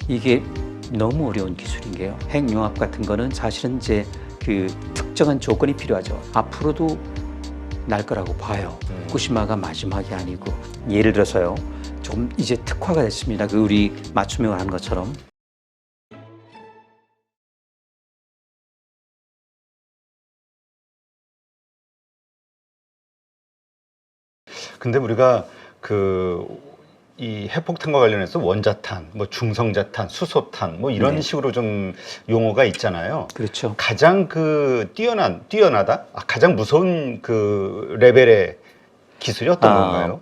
이게 너무 어려운 기술인 게요. 핵융합 같은 거는 사실은 이제 그 특정한 조건이 필요하죠. 앞으로도 날 거라고 봐요. 후쿠시마가 마지막이 아니고. 예를 들어서요. 좀 이제 특화가 됐습니다. 그 우리 맞춤형을 한 것처럼. 근데 우리가 이 핵폭탄과 관련해서 원자탄, 뭐 중성자탄, 수소탄, 뭐 이런 네. 식으로 좀 용어가 있잖아요. 그렇죠. 가장 뛰어나다? 가장 무서운 그 레벨의 기술이 어떤 건가요?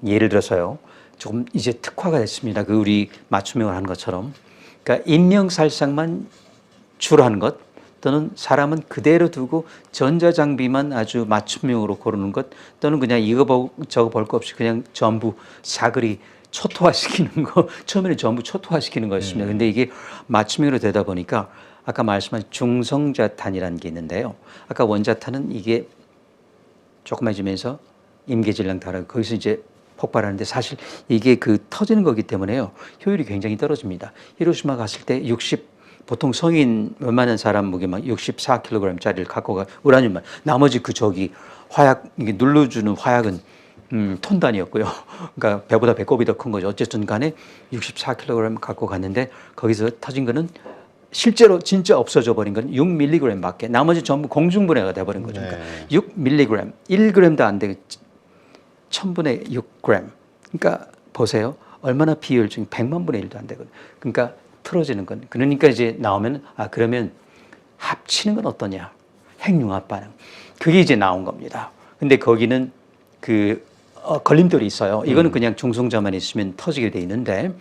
예를 들어서요. 조금 이제 특화가 됐습니다. 그 우리 맞춤형을 한 것처럼. 그러니까 인명살상만 주로 하는 것, 또는 사람은 그대로 두고 전자장비만 아주 맞춤형으로 고르는 것, 또는 그냥 이거 저거 볼 거 없이 그냥 전부 사거리 초토화시키는 거, 처음에는 전부 초토화시키는 거였습니다. 근데 이게 맞춤형으로 되다 보니까 아까 말씀한 중성자탄이라는 게 있는데요. 아까 원자탄은 이게 조그마해지면서 임계질량 다르고 거기서 이제 폭발하는데 사실 이게 그 터지는 거기 때문에요. 효율이 굉장히 떨어집니다. 히로시마 갔을 때 보통 성인 웬만한 사람 무게만 64kg짜리를 갖고 가 우라늄만 나머지 화약 이게 눌러주는 화약은 톤 단위였고요. 그러니까 배보다 배꼽이 더 큰 거죠. 어쨌든 간에 64kg 갖고 갔는데 거기서 터진 거는 실제로 진짜 없어져 버린 건 6mg밖에 나머지 전부 공중분해가 돼버린 거죠. 그러니까 6mg, 1g도 안 되게 1000분의 6g. 그러니까 보세요. 얼마나 비효율적인 100만 분의 1도 안 되거든요. 그러니까 틀어지는 건. 그러니까 이제 나오면 그러면 합치는 건 어떠냐. 핵융합 반응. 그게 이제 나온 겁니다. 근데 거기는 걸림돌이 있어요. 이거는 그냥 중성자만 있으면 터지게 돼 있는데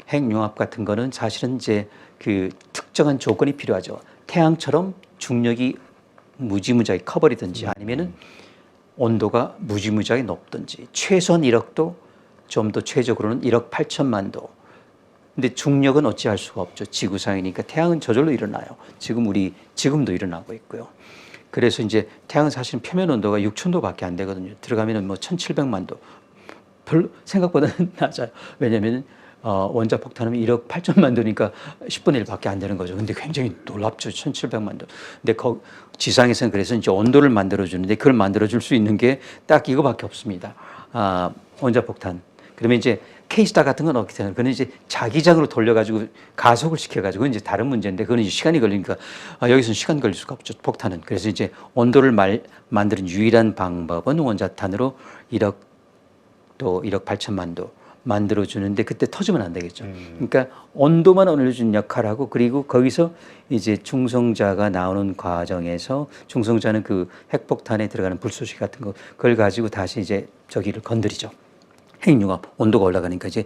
핵융합 같은 거는 사실은 이제 그 특정한 조건이 필요하죠. 태양처럼 중력이 무지무지하게 커버리든지 아니면은 온도가 무지무지하게 높든지 최소한 1억도 좀 더 최적으로는 1억 8천만 도. 근데 중력은 어찌할 수가 없죠. 지구상이니까 태양은 저절로 일어나요. 지금도 일어나고 있고요. 그래서 이제 태양은 사실 표면 온도가 6,000도밖에 안 되거든요. 들어가면은 뭐 1,700만 도. 별로 생각보다는 낮아요. 왜냐면은 원자 폭탄은 1억 8천만 도니까 10분의 1밖에 안 되는 거죠. 근데 굉장히 놀랍죠. 1,700만 도. 근데 지상에서는 그래서 이제 온도를 만들어 주는데 그걸 만들어 줄 수 있는 게 딱 이거밖에 없습니다. 원자 폭탄. 그러면 이제 K스타 같은 건 어떻게 되나요? 그건 이제 자기장으로 돌려가지고 가속을 시켜가지고 이제 다른 문제인데 그건 이제 시간이 걸리니까 여기서는 시간 걸릴 수가 없죠. 폭탄은. 그래서 이제 온도를 만드는 유일한 방법은 원자탄으로 1억 8천만 도 만들어주는데 그때 터지면 안 되겠죠. 그러니까 온도만 올려주는 역할하고 그리고 거기서 이제 중성자가 나오는 과정에서 중성자는 그 핵폭탄에 들어가는 불쏘시 같은 거 그걸 가지고 다시 이제 저기를 건드리죠. 핵융합 온도가 올라가니까 이제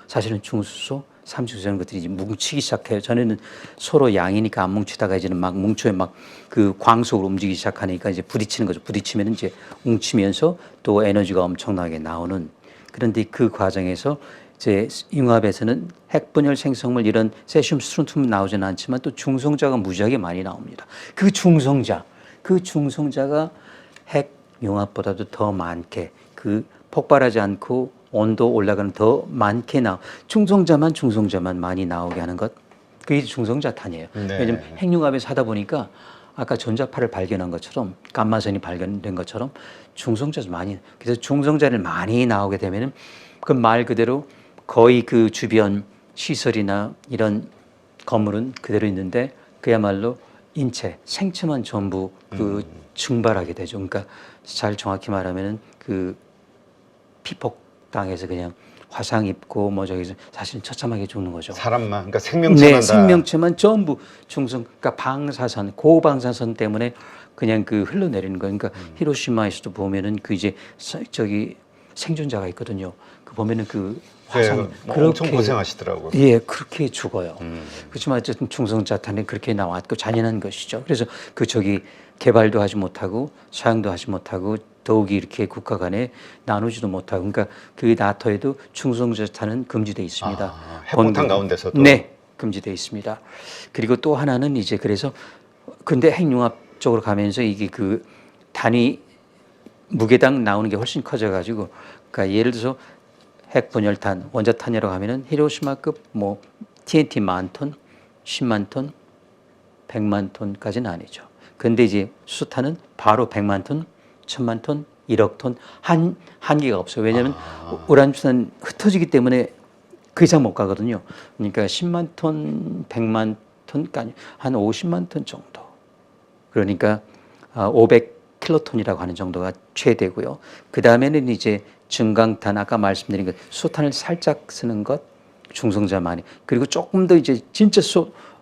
사실은 중수소, 삼중수소 이런 것들이 이제 뭉치기 시작해요. 전에는 서로 양이니까 안 뭉치다가 이제는 막 뭉쳐요. 막 그 광속으로 움직이기 시작하니까 이제 부딪히는 거죠. 부딪히면 이제 뭉치면서 또 에너지가 엄청나게 나오는. 그런데 그 과정에서 이제 융합에서는 핵분열 생성물 이런 세슘, 스트론튬 나오지는 않지만 또 중성자가 무지하게 많이 나옵니다. 그 중성자가 핵융합보다도 더 많게 폭발하지 않고 온도 올라가는 더 많게 중성자만 많이 나오게 하는 것. 그게 중성자탄이에요. 네. 왜냐하면 핵융합에서 하다 보니까 아까 전자파를 발견한 것처럼 감마선이 발견된 것처럼 그래서 중성자를 많이 나오게 되면은 그 말 그대로 거의 그 주변 시설이나 이런 건물은 그대로 있는데 그야말로 생체만 전부 증발하게 되죠. 그러니까 잘 정확히 말하면은 피폭당해서 그냥 화상 입고 저기서 사실 처참하게 죽는 거죠. 사람만, 그러니까 생명체만 네, 생명체만 전부 그러니까 고방사선 때문에 그냥 흘러내리는 거예요. 그러니까 히로시마에서도 보면은 이제 저기 생존자가 있거든요. 보면은 화상 엄청 고생하시더라고요. 예, 그렇게 죽어요. 그렇지만 어쨌든 중성자탄이 그렇게 나왔고 잔인한 것이죠. 그래서 개발도 하지 못하고 사용도 하지 못하고 더욱이 이렇게 국가 간에 나누지도 못하고 그러니까 나토에도 중성자탄은 금지되어 있습니다. 핵폭탄 가운데서도? 네, 금지되어 있습니다. 그리고 또 하나는 이제 그래서 근데 핵융합 쪽으로 가면서 이게 단위 무게당 나오는 게 훨씬 커져가지고 그러니까 예를 들어서 핵분열탄, 원자탄이라고 하면은 히로시마급 TNT 10,000톤, 10만 톤, 100만 톤까지는 아니죠. 근데 이제 수탄은 바로 100만 톤, 1000만 톤, 1억 톤 한계가 없어요. 왜냐하면 우라늄수탄 흩어지기 때문에 그 이상 못 가거든요. 그러니까 10만 톤, 100만 톤까지 한 50만 톤 정도. 그러니까 500킬로톤이라고 하는 정도가 최대고요. 그 다음에는 이제 증강탄, 아까 말씀드린 것, 수탄을 살짝 쓰는 것, 중성자 많이. 그리고 조금 더 이제 진짜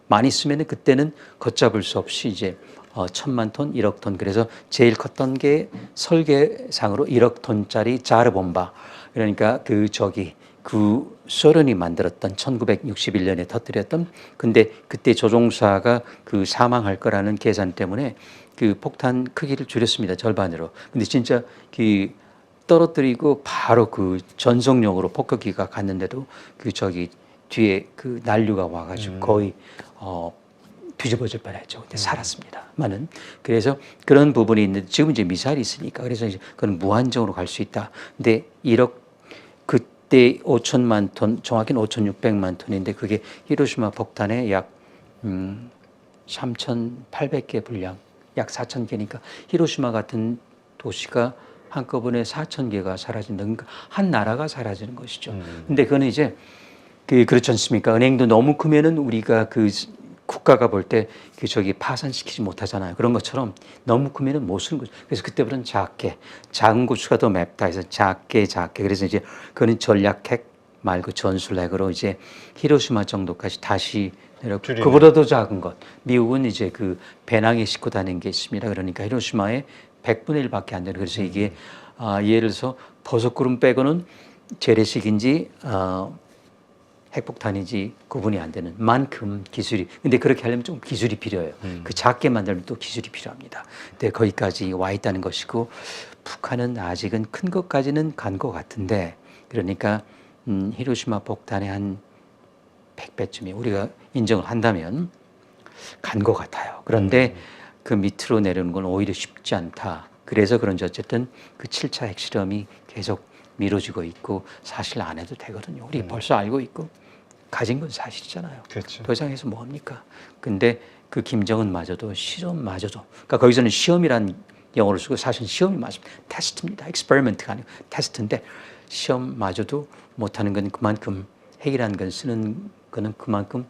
많이 쓰면은 그때는 걷잡을 수 없이 이제 1,000만 톤, 1억 톤. 그래서 제일 컸던 게 설계상으로 1억 톤짜리 자르본바. 그러니까 그 소련이 만들었던 1961년에 터뜨렸던, 근데 그때 조종사가 그 사망할 거라는 계산 때문에 그 폭탄 크기를 줄였습니다. 절반으로. 근데 진짜 그 떨어뜨리고 바로 그 전속력으로 폭격기가 갔는데도 뒤에 그 난류가 와가지고 거의 뒤집어질 뻔했죠. 근데 살았습니다만은. 그래서 그런 부분이 있는데 지금 이제 미사일이 있으니까 그래서 이제 그건 무한정으로 갈 수 있다. 근데 1억 그때 5천만 톤, 정확히는 5,600만 톤인데 그게 히로시마 폭탄의 약 3,800개 분량, 약 4,000개니까 히로시마 같은 도시가 한꺼번에 4,000개가 사라진다. 그러니까 한 나라가 사라지는 것이죠. 근데 그거는 이제 그렇지 않습니까? 은행도 너무 크면은 우리가 국가가 볼 때 파산시키지 못하잖아요. 그런 것처럼 너무 크면은 못 쓰는 거죠. 그래서 그때부터는 작은 고추가 더 맵다 해서 작게. 그래서 이제 그거는 전략핵 말고 전술핵으로 이제 히로시마 정도까지 다시 내렸고 그보다 더 작은 것. 미국은 이제 그 배낭에 싣고 다니는 게 있습니다. 그러니까 히로시마의 100분의 1밖에 안 되는. 그래서 이게 예를 들어서 버섯구름 빼고는 재래식인지 핵폭탄인지 구분이 안 되는 만큼 기술이. 근데 그렇게 하려면 좀 기술이 필요해요. 그 작게 만들면 또 기술이 필요합니다. 근데 거기까지 와 있다는 것이고 북한은 아직은 큰 것까지는 간 것 같은데 그러니까 히로시마 폭탄의 한 100배쯤이 우리가 인정을 한다면 간 것 같아요. 그런데 그 밑으로 내려오는 건 오히려 쉽지 않다. 그래서 그런지 어쨌든 그 7차 핵실험이 계속 미뤄지고 있고 사실 안 해도 되거든요. 우리 벌써 알고 있고 가진 건 사실이잖아요. 그렇죠. 더 이상 해서 뭐 합니까? 근데 그 김정은마저도 실험마저도, 그러니까 거기서는 시험이란 영어를 쓰고 사실 시험이 맞습니다. 테스트입니다. 익스페리먼트가 아니고 테스트인데 시험마저도 못하는 건 그만큼 핵이라는 건 쓰는 거는 그만큼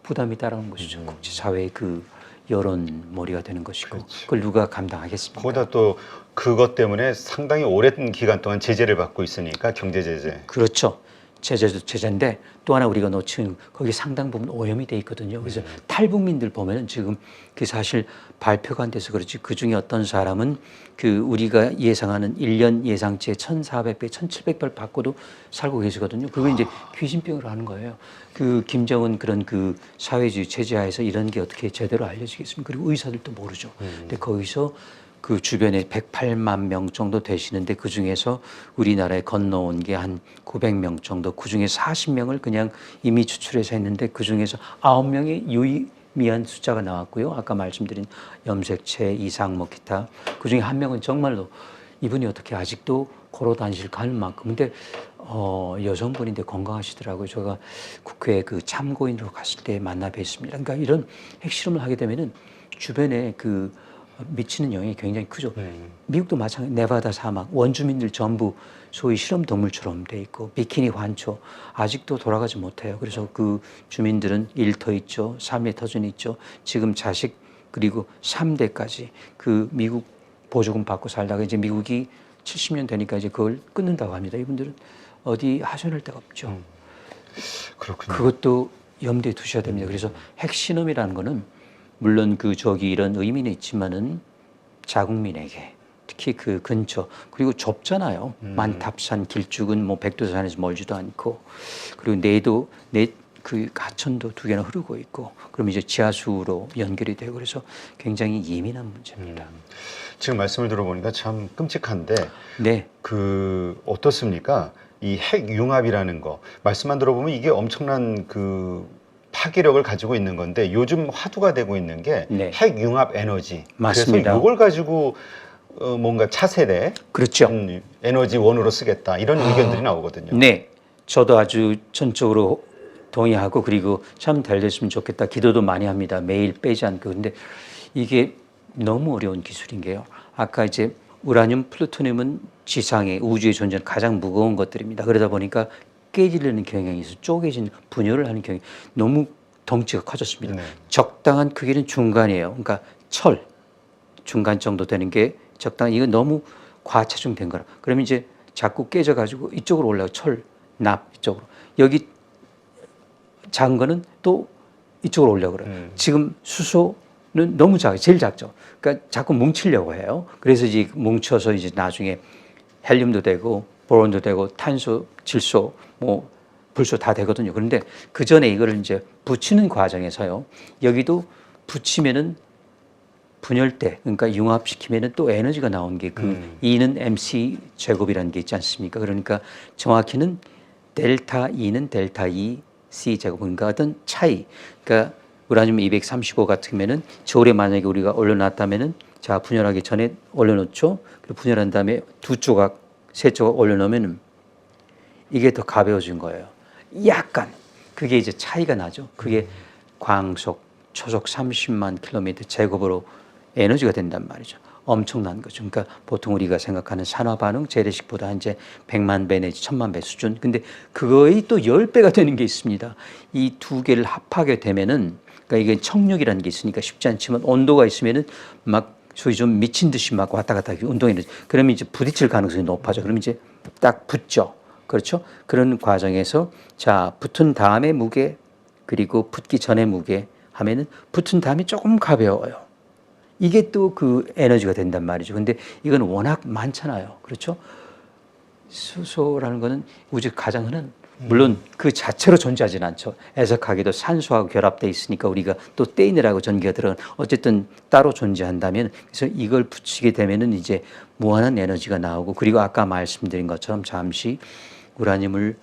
부담이 따라오는 것이죠. 국제사회의 그 여론몰이가 되는 것이고 그렇죠. 그걸 누가 감당하겠습니까? 거기다 또 그것 때문에 상당히 오랜 기간 동안 제재를 받고 있으니까 경제 제재. 그렇죠. 제재도 제재인데 또 하나 우리가 놓치는 거기 상당 부분 오염이 돼 있거든요. 그래서 탈북민들 보면은 지금 그 사실 발표가 안 돼서 그렇지 그 중에 어떤 사람은 그 우리가 예상하는 1년 예상치의 1,400배, 1,700배 받고도 살고 계시거든요. 그거 이제 귀신병으로 하는 거예요. 그 김정은 그런 그 사회주의 체제하에서 이런 게 어떻게 제대로 알려지겠습니까? 그리고 의사들도 모르죠. 근데 거기서 그 주변에 108만 명 정도 되시는데 그 중에서 우리나라에 건너온 게 한 900명 정도, 그 중에 40명을 그냥 이미 추출해서 했는데 그 중에서 9명이 유의미한 숫자가 나왔고요. 아까 말씀드린 염색체 이상 뭐 기타. 그 중에 한 명은 정말로 이분이 어떻게 아직도 걸어 다니실 가는 만큼. 근데 여성분인데 건강하시더라고요. 제가 국회 그 참고인으로 갔을 때 만나 뵀습니다. 그러니까 이런 핵실험을 하게 되면은 주변에 그 미치는 영향이 굉장히 크죠. 미국도 마찬가지. 네바다 사막 원주민들 전부 소위 실험 동물처럼 돼 있고 비키니 환초 아직도 돌아가지 못해요. 그래서 그 주민들은 1터 있죠, 3회 터전 있죠. 지금 자식 그리고 3대까지 그 미국 보조금 받고 살다가 이제 미국이 70년 되니까 이제 그걸 끊는다고 합니다. 이분들은 어디 하소연할 데가 없죠. 그렇군요. 그것도 염두에 두셔야 됩니다. 그래서 핵실험이라는 거는 물론 이런 의미는 있지만은 자국민에게 특히 그 근처 그리고 좁잖아요. 만탑산 길쭉은 뭐 백두산에서 멀지도 않고 그리고 그 하천도 2개나 흐르고 있고 그럼 이제 지하수로 연결이 되고 그래서 굉장히 예민한 문제입니다. 지금 말씀을 들어보니까 참 끔찍한데 네. 어떻습니까? 이 핵융합이라는 거 말씀만 들어보면 이게 엄청난 그 파괴력을 가지고 있는 건데 요즘 화두가 되고 있는 게 네. 핵융합 에너지. 맞습니다. 그래서 이걸 가지고 뭔가 차세대 그렇죠. 에너지원으로 쓰겠다 이런 의견들이 나오거든요. 네. 저도 아주 전적으로 동의하고 그리고 참 잘 됐으면 좋겠다. 기도도 많이 합니다. 매일 빼지 않고. 근데 이게 너무 어려운 기술인 게요. 아까 이제 우라늄, 플루토늄은 지상에 우주에 존재하는 가장 무거운 것들입니다. 그러다 보니까 깨지려는 경향이 있어 쪼개진 분열을 하는 경향이 너무 덩치가 커졌습니다. 네. 적당한 크기는 중간이에요. 그러니까 철 중간 정도 되는 게 적당히 이거 너무 과체중된 거라. 그러면 이제 자꾸 깨져가지고 이쪽으로 올라가 철, 납 이쪽으로 여기 작은 거는 또 이쪽으로 올라가 그래요. 지금 수소는 너무 작아요. 제일 작죠. 그러니까 자꾸 뭉치려고 해요. 그래서 이제 뭉쳐서 이제 나중에 헬륨도 되고 보론도 되고 탄소, 질소, 뭐 불소 다 되거든요. 그런데 그 전에 이거를 이제 붙이는 과정에서요. 여기도 붙이면은 분열대, 그러니까 융합시키면은 또 에너지가 나온 게 그 E는 MC 제곱이라는 게 있지 않습니까? 그러니까 정확히는 델타 E는 델타 E C 제곱, 그러니까 어떤 차이. 그러니까 우라늄 235 같으면은 저울에 만약에 우리가 올려놨다면은 자 분열하기 전에 올려놓죠. 그리고 분열한 다음에 두 조각, 세 조각 올려놓으면은 이게 더 가벼워진 거예요. 약간 그게 이제 차이가 나죠. 그게 광속 초속 30만 킬로미터 제곱으로 에너지가 된단 말이죠. 엄청난 거죠. 그러니까 보통 우리가 생각하는 산화 반응 재래식보다 이제 100만 배 내지 1000만 배 수준. 근데 그거의 또 10배가 되는 게 있습니다. 이 두 개를 합하게 되면은 그러니까 이게 청력이라는 게 있으니까 쉽지 않지만 온도가 있으면은 막 소위 좀 미친 듯이 막 왔다 갔다 운동이 되죠. 그러면 이제 부딪힐 가능성이 높아져. 그러면 이제 딱 붙죠. 그렇죠? 그런 과정에서 자, 붙은 다음에 무게 그리고 붙기 전에 무게 하면은 붙은 다음에 조금 가벼워요. 이게 또 그 에너지가 된단 말이죠. 근데 이건 워낙 많잖아요. 그렇죠? 수소라는 거는 우주 가장 흔한 물론 그 자체로 존재하지는 않죠. 애석하게도 산소하고 결합돼 있으니까 우리가 또 떼이느라고 전기가 들어간 어쨌든 따로 존재한다면 그래서 이걸 붙이게 되면은 이제 무한한 에너지가 나오고 그리고 아까 말씀드린 것처럼 잠시 우라늄을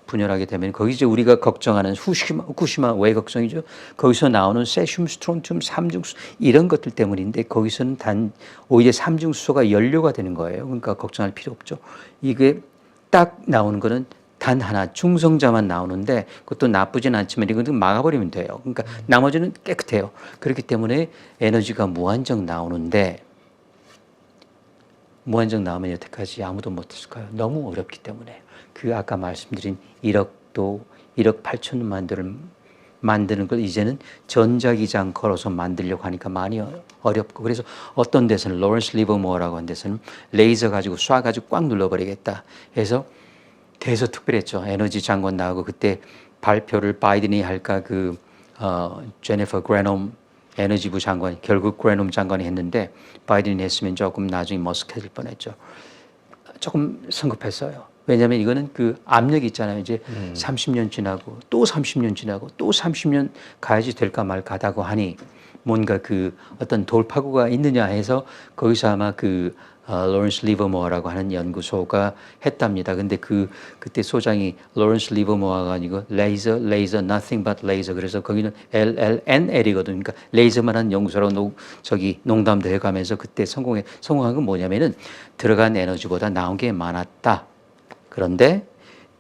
분열하게 되면 거기 이제 우리가 걱정하는 후쿠시마 왜 걱정이죠? 거기서 나오는 세슘, 스트론튬, 삼중수 이런 것들 때문인데 거기서는 오히려 삼중수소가 연료가 되는 거예요. 그러니까 걱정할 필요 없죠. 이게 딱 나오는 거는 단 하나 중성자만 나오는데 그것도 나쁘진 않지만 이건 막아버리면 돼요. 그러니까 나머지는 깨끗해요. 그렇기 때문에 에너지가 무한정 나오는데 무한정 나오면 여태까지 아무도 못했을까요? 너무 어렵기 때문에. 그 아까 말씀드린 1억 8천만 도를 만드는 걸 이제는 전자기장 걸어서 만들려고 하니까 많이 어렵고 그래서 어떤 데서는 로렌스 리버모어라고 하는 데서는 레이저 가지고 쏴가지고 꽉 눌러버리겠다 해서 대서특별했죠. 에너지 장관 나오고 그때 발표를 바이든이 할까 제니퍼 그레놈 에너지부 장관이 결국 그레놈 장관이 했는데 바이든이 했으면 조금 나중에 머스크 해질 뻔했죠. 조금 성급했어요. 왜냐하면 이거는 그 압력이 있잖아요. 이제 30년 지나고 또 30년 지나고 또 30년 가야지 될까 말까 하다고 하니 뭔가 그 어떤 돌파구가 있느냐 해서 거기서 아마 로렌스 리버모어라고 하는 연구소가 했답니다. 근데 그때 소장이 로렌스 리버모어가 아니고 레이저, nothing but laser. 그래서 거기는 LLNL이거든요. 그러니까 레이저만 한 연구소라고 농담도 해가면서 그때 성공한 건 뭐냐면은 들어간 에너지보다 나온 게 많았다. 그런데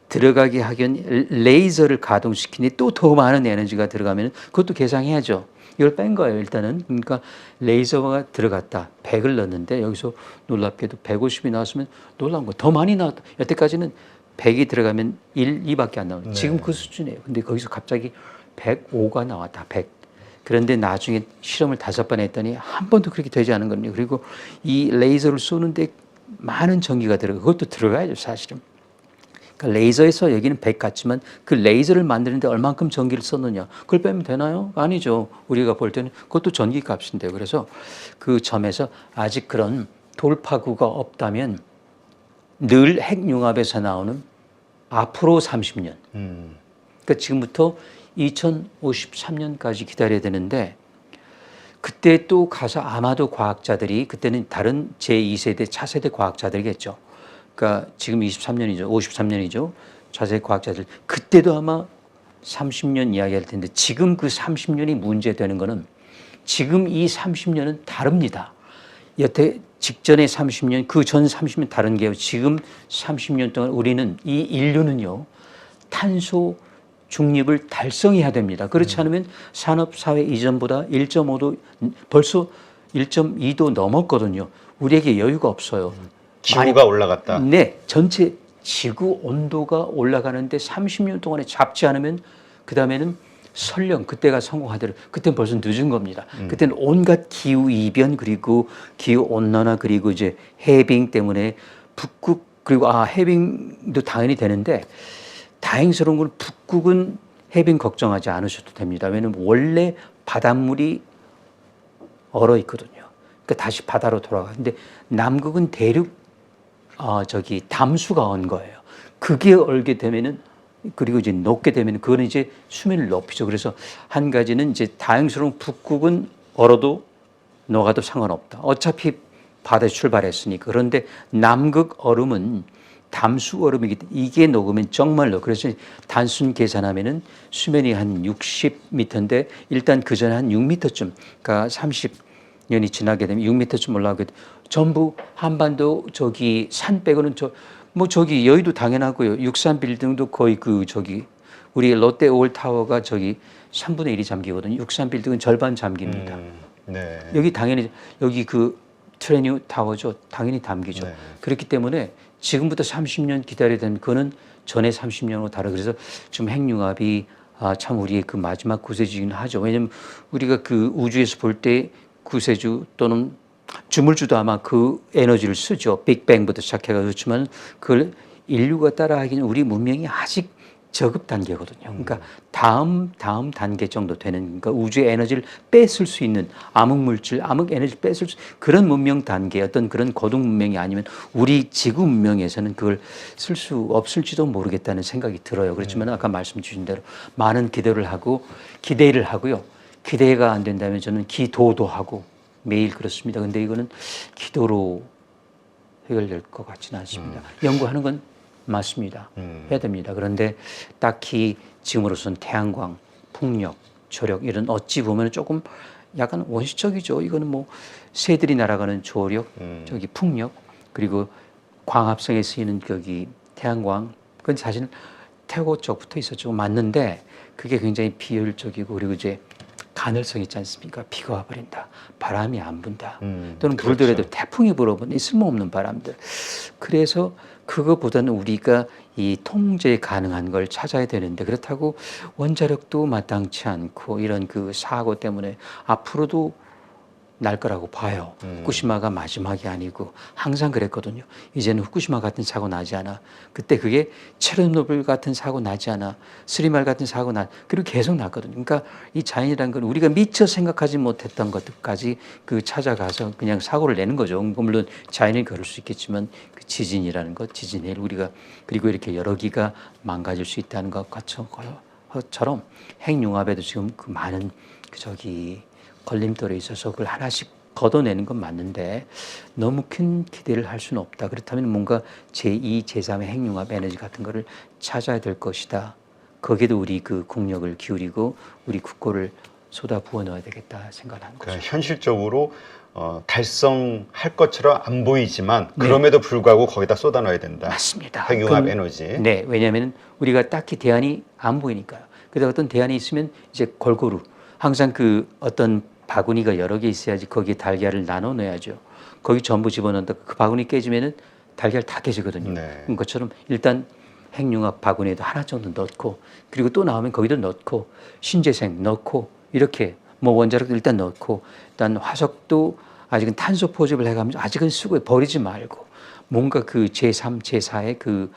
들어가게 하긴 레이저를 가동시키니 또 더 많은 에너지가 들어가면 그것도 계산해야죠. 이걸 뺀 거예요, 일단은. 그러니까 레이저가 들어갔다. 100을 넣었는데 여기서 놀랍게도 150이 나왔으면 놀라운 거. 더 많이 나왔다. 여태까지는 100이 들어가면 1, 2밖에 안 나와요. 네. 지금 그 수준이에요. 근데 거기서 갑자기 105가 나왔다. 100. 그런데 나중에 실험을 5번 했더니 한 번도 그렇게 되지 않은 겁니다. 그리고 이 레이저를 쏘는데 많은 전기가 들어가요. 그것도 들어가야죠, 사실은. 그러니까 레이저에서 여기는 100 같지만 그 레이저를 만드는데 얼만큼 전기를 썼느냐. 그걸 빼면 되나요? 아니죠. 우리가 볼 때는 그것도 전기 값인데요. 그래서 그 점에서 아직 그런 돌파구가 없다면 늘 핵융합에서 나오는 앞으로 30년. 그러니까 지금부터 2053년까지 기다려야 되는데 그때 또 가서 아마도 과학자들이 그때는 다른 제2세대 차세대 과학자들이겠죠. 그러니까 지금 23년이죠. 53년이죠. 자세히 과학자들. 그때도 아마 30년 이야기할 텐데 지금 그 30년이 문제되는 거는 지금 이 30년은 다릅니다. 여태 직전의 30년, 그 전 30년 다른 게요. 지금 30년 동안 우리는 이 인류는요. 탄소 중립을 달성해야 됩니다. 그렇지 않으면 산업사회 이전보다 1.5도 벌써 1.2도 넘었거든요. 우리에게 여유가 없어요. 기후가 올라갔다. 네, 전체 지구 온도가 올라가는데 30년 동안에 잡지 않으면 그 다음에는 설령 그때가 성공하더라도 그때는 벌써 늦은 겁니다. 그때는 온갖 기후 이변 그리고 기후 온난화 그리고 이제 해빙 때문에 북극 그리고 해빙도 당연히 되는데 다행스러운 건 북극은 해빙 걱정하지 않으셔도 됩니다. 왜냐하면 원래 바닷물이 얼어 있거든요. 그러니까 다시 바다로 돌아가는데 남극은 대륙 담수가 언 거예요. 그게 얼게 되면은 그리고 이제 녹게 되면 그거는 이제 수면을 높이죠. 그래서 한 가지는 이제 다행스러운 북극은 얼어도 녹아도 상관없다. 어차피 바다에 출발했으니까. 그런데 남극 얼음은 담수 얼음이기 때문에 이게 녹으면 정말로 그래서 단순 계산하면은 수면이 한 60m인데 일단 그 전에 한 6m쯤 그러니까 30년이 지나게 되면 6m쯤 올라가게 돼. 전부 한반도 저기 산 빼고는 저기 여의도 당연하고요. 육산 빌딩도 거의 우리 롯데 오일타워가 저기 3분의 1이 잠기거든요. 육산 빌딩은 절반 잠깁니다. 네. 여기 당연히 여기 그 트레뉴 타워죠. 당연히 담기죠. 네. 그렇기 때문에 지금부터 30년 기다려야 되면 그거는 전에 30년으로 다르고 그래서 지금 핵융합이 참 우리의 그 마지막 구세주긴 하죠. 왜냐하면 우리가 그 우주에서 볼 때 구세주 또는 주물주도 아마 그 에너지를 쓰죠. 빅뱅부터 시작해가 그렇지만 그걸 인류가 따라하기는 우리 문명이 아직 저급 단계거든요. 그러니까 다음 단계 정도 되는 그러니까 우주의 에너지를 뺏을 수 있는 암흑물질, 암흑 에너지를 뺏을 수 그런 문명 단계 어떤 그런 고등 문명이 아니면 우리 지구 문명에서는 그걸 쓸 수 없을지도 모르겠다는 생각이 들어요. 그렇지만 아까 말씀 주신 대로 많은 기대를 하고요. 기대가 안 된다면 저는 기도도 하고 매일 그렇습니다. 근데 이거는 기도로 해결될 것 같지는 않습니다. 연구하는 건 맞습니다. 해야 됩니다. 그런데 딱히 지금으로서는 태양광, 풍력, 조력 이런 어찌 보면 조금 약간 원시적이죠. 이거는 뭐 새들이 날아가는 조력, 저기 풍력 그리고 광합성에 쓰이는 저기 태양광 그건 사실 태고 쪽부터 있었죠. 맞는데 그게 굉장히 비효율적이고 그리고 이제 가늘성 있지 않습니까? 비가 와버린다. 바람이 안 분다. 또는 불더라도 그렇죠. 태풍이 불어보니 쓸모없는 바람들. 그래서 그거보다는 우리가 이 통제 가능한 걸 찾아야 되는데 그렇다고 원자력도 마땅치 않고 이런 그 사고 때문에 앞으로도 날 거라고 봐요. 후쿠시마가 마지막이 아니고 항상 그랬거든요. 이제는 후쿠시마 같은 사고 나지 않아. 그때 그게 체르노빌 같은 사고 나지 않아. 스리말 같은 사고 그리고 계속 났거든요. 그러니까 이 자연이라는 건 우리가 미처 생각하지 못했던 것들까지 그 찾아가서 그냥 사고를 내는 거죠. 물론 자연이 그럴 수 있겠지만 그 지진이라는 것, 지진해를 우리가 그리고 이렇게 여러 기가 망가질 수 있다는 것처럼 핵융합에도 지금 그 많은 걸림돌에 있어서 그걸 하나씩 걷어내는 건 맞는데 너무 큰 기대를 할 수는 없다. 그렇다면 뭔가 제2, 제3의 핵융합 에너지 같은 거를 찾아야 될 것이다. 거기에도 우리 그 국력을 기울이고 우리 국고를 쏟아 부어 넣어야 되겠다 생각하는 거죠. 그러니까 현실적으로 달성할 것처럼 안 보이지만 그럼에도 불구하고 거기다 쏟아 넣어야 된다. 맞습니다. 핵융합 에너지. 네, 왜냐하면 우리가 딱히 대안이 안 보이니까요. 그래서 어떤 대안이 있으면 이제 골고루 항상 그 어떤 바구니가 여러 개 있어야지 거기에 달걀을 나눠 넣어야죠. 거기 전부 집어넣는다. 그 바구니 깨지면은 달걀 다 깨지거든요. 네. 그런 것처럼 일단 핵융합 바구니에도 하나 정도 넣고 그리고 또 나오면 거기도 넣고 신재생 넣고 이렇게 뭐 원자력도 일단 넣고 일단 화석도 아직은 탄소 포집을 해가면서 아직은 쓰고 버리지 말고 뭔가 그 제3, 제4의 그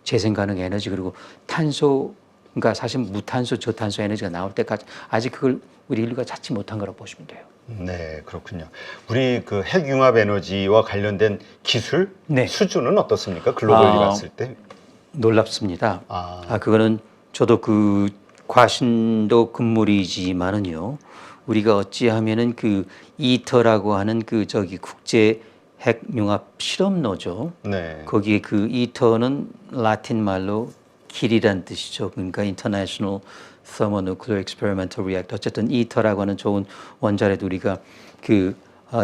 재생 가능 에너지 그리고 탄소 그러니까 사실 무탄소, 저탄소 에너지가 나올 때까지 아직 그걸 우리 인류가 찾지 못한 거라고 보시면 돼요. 네, 그렇군요. 우리 그 핵융합 에너지와 관련된 기술 수준은 어떻습니까? 글로벌리 봤을 때? 놀랍습니다. 그거는 저도 그 과신도 금물이지만은요. 우리가 어찌하면은 그 이터라고 하는 그 국제 핵융합 실험로죠. 네. 거기에 그 이터는 라틴 말로 길이란 뜻이죠. 그러니까 International Thermonuclear Experimental Reactor. 어쨌든 이터라고 하는 좋은 원자로도 우리가 그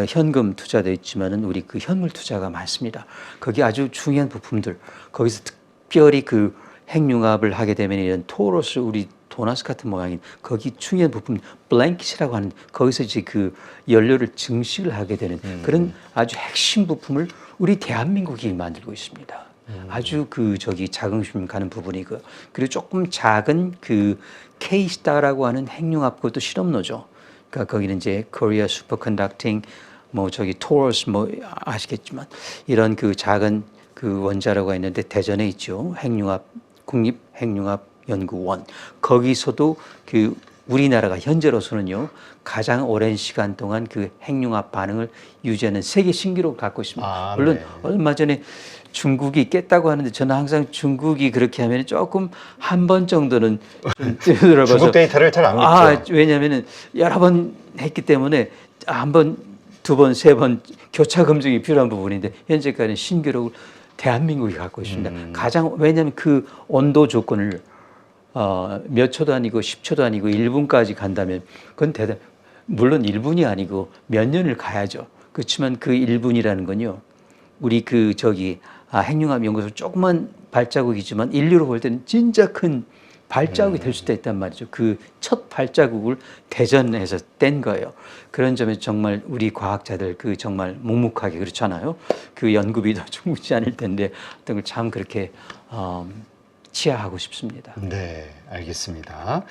현금 투자도 있지만은 우리 그 현물 투자가 많습니다. 거기 아주 중요한 부품들 거기서 특별히 그 핵융합을 하게 되면 이런 토로스 우리 도나스 같은 모양인 거기 중요한 부분 블랭킷이라고 하는 거기서 이제 그 연료를 증식을 하게 되는 그런 아주 핵심 부품을 우리 대한민국이 만들고 있습니다. 아주 그 저기 자긍심 가는 부분이고 그리고 조금 작은 그 K-스타라고 하는 핵융합 그것도 실험로죠. 그러니까 거기는 이제 코리아 슈퍼컨덕팅 뭐 저기 토러스 뭐 아시겠지만 이런 그 작은 그 원자로가 있는데 대전에 있죠. 핵융합 국립 핵융합 연구원 거기서도 그 우리나라가 현재로서는요 가장 오랜 시간 동안 그 핵융합 반응을 유지하는 세계 신기록을 갖고 있습니다. 아, 물론 네. 얼마 전에 중국이 깼다고 하는데 저는 항상 중국이 그렇게 하면 조금 한 번 정도는 좀 들어봐서 중국 데이터를 잘 안 믿죠. 왜냐하면은 여러 번 했기 때문에 한 번, 두 번, 세 번 교차 검증이 필요한 부분인데 현재까지는 신기록을 대한민국이 갖고 있습니다. 가장 왜냐하면 그 온도 조건을 몇 초도 아니고 10초도 아니고 1분까지 간다면 그건 대단. 물론 1분이 아니고 몇 년을 가야죠. 그렇지만 그 1분이라는 건요. 우리 그 저기 핵융합 연구소 조그만 발자국이지만 인류로 볼 때는 진짜 큰 발자국이 될 수도 있단 말이죠. 그 첫 발자국을 대전에서 뗀 거예요. 그런 점에서 정말 우리 과학자들 그 정말 묵묵하게 그렇잖아요. 그 연구비도 충분치 않을 텐데 어떤 걸 참 그렇게 치하하고 싶습니다. 네, 알겠습니다.